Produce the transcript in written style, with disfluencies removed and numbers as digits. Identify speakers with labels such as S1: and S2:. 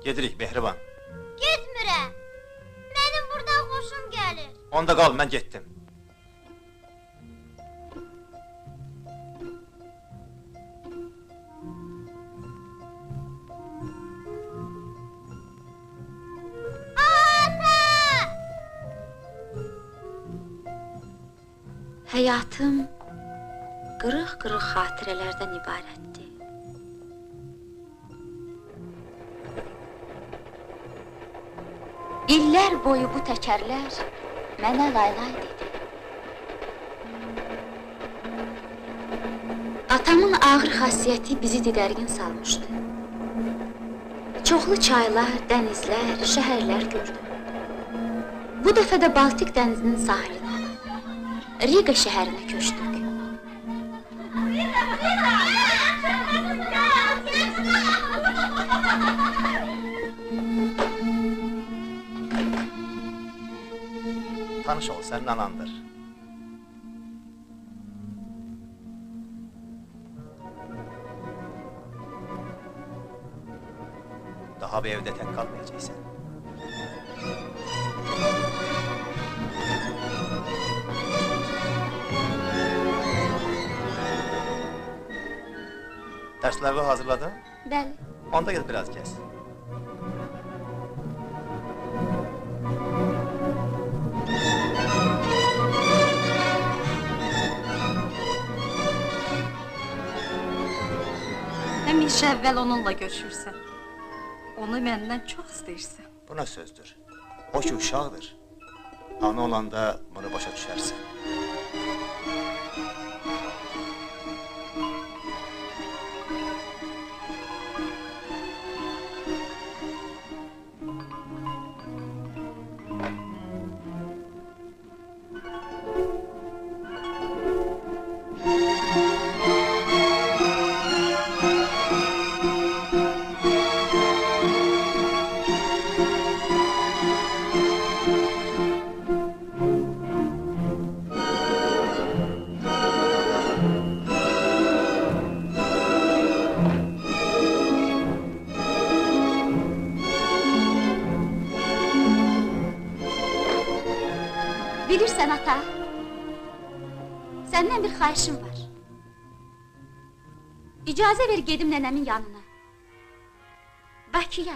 S1: Gedirik Mehriban.
S2: Getmirəm. Mənim buradan xoşum gəlir.
S1: Onda qal, mən getdim.
S3: Həyatım qırıq-qırıq xatirələrdən ibarətdir. İllər boyu bu təkərlər mənə laylay dedi. Atamın ağır xasiyyəti bizi didərgin salmışdı. Çoxlu çaylar, dənizlər, şəhərlər gördüm. Bu dəfə də Baltik dənizinin sahilinə, Riga şəhərinə köçdük.
S1: Tanış ol, sənin anandır. Daha bir evdə tək qalmayacaqsan. Dərsləri hazırladın?
S3: Bəli.
S1: Onda gel biraz kes.
S4: Həmişə əvvəl onunla görüşürsən. Onu məndən çox istəyirsən.
S1: Bu nə sözdür? O ki uşaqdır. Ana olanda bunu başa düşərsən.
S3: Bilirsən ata, səndən bir xahişim var. İcazə ver gedim nənəmin yanına. Bakıya.